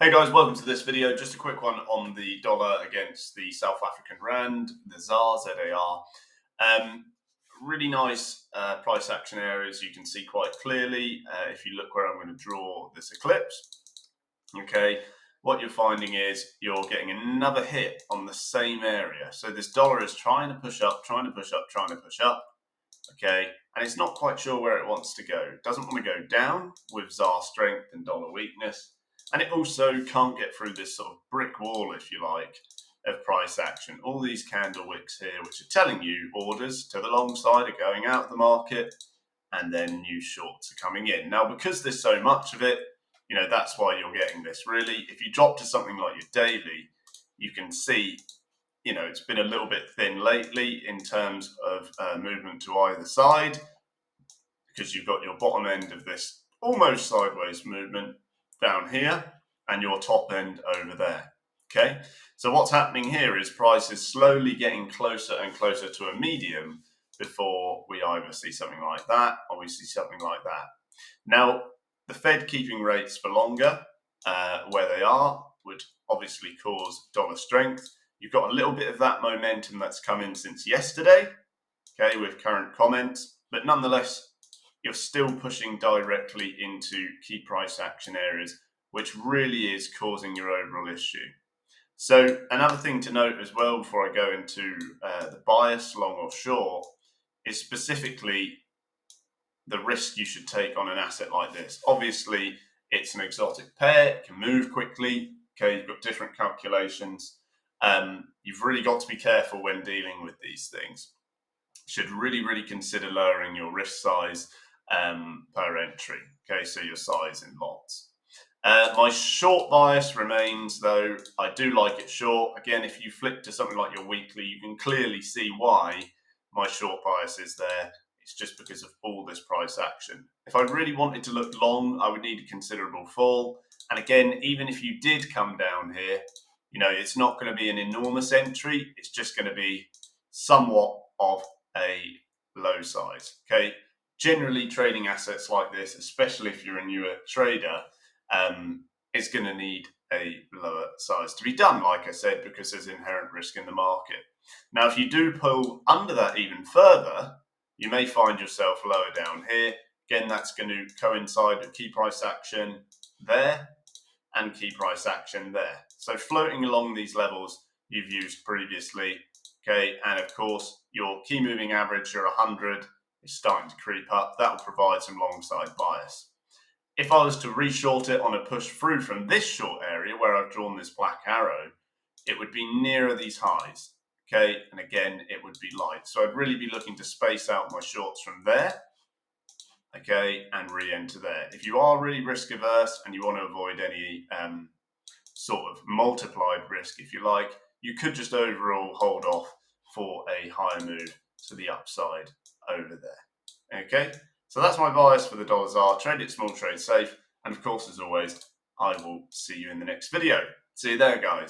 Hey guys, welcome to this video. Just a quick one on the dollar against the South African rand, the ZAR, Z-A-R. Really nice price action areas you can see quite clearly if you look where I'm going to draw this eclipse. Okay, what you're finding is you're getting another hit on the same area. So this dollar is trying to push up, trying to push up, trying to push up. Okay, and it's not quite sure where it wants to go. It doesn't want to go down with ZAR strength and dollar weakness. And it also can't get through this sort of brick wall, if you like, of price action. All these candle wicks here, which are telling you orders to the long side are going out of the market, and then new shorts are coming in. Now, because there's so much of it, that's why you're getting this. Really, if you drop to something like your daily, you can see, it's been a little bit thin lately in terms of movement to either side, because you've got your bottom end of this almost sideways movement down here and your top end over there. Okay, so what's happening here is price is slowly getting closer and closer to a medium before we either see something like that or we see something like that. Now, the Fed keeping rates for longer where they are would obviously cause dollar strength. You've got a little bit of that momentum that's come in since yesterday, okay, with current comments, but nonetheless, you're still pushing directly into key price action areas, which really is causing your overall issue. So another thing to note as well before I go into the bias, long or short, is specifically the risk you should take on an asset like this. Obviously, it's an exotic pair, it can move quickly, okay, you've got different calculations. You've really got to be careful when dealing with these things. You should really consider lowering your risk size per entry. Okay, so your size in lots. My short bias remains, though. I do like it short. Again, if you flick to something like your weekly, you can clearly see why my short bias is there. It's just because of all this price action. If I really wanted to look long, I would need a considerable fall. And again, even if you did come down here, it's not going to be an enormous entry. It's just going to be somewhat of a low size. Okay, generally trading assets like this, especially if you're a newer trader, is going to need a lower size to be done, like I said, because there's inherent risk in the market. Now, if you do pull under that even further, you may find yourself lower down here. Again, that's going to coincide with key price action there and key price action there. So floating along these levels you've used previously, okay, and of course your key moving average, your 100, is starting to creep up. That will provide some long side bias. If I was to reshort it on a push through from this short area where I've drawn this black arrow, it would be nearer these highs, okay, and again it would be light. So I'd really be looking to space out my shorts from there, okay, and re-enter there. If you are really risk averse and you want to avoid any sort of multiplied risk, if you like, you could just overall hold off for a higher move to the upside over there. Okay, so that's my bias for the dollar ZAR. Trade it small, trade safe, and of course, as always, I will see you in the next video. See you there, guys.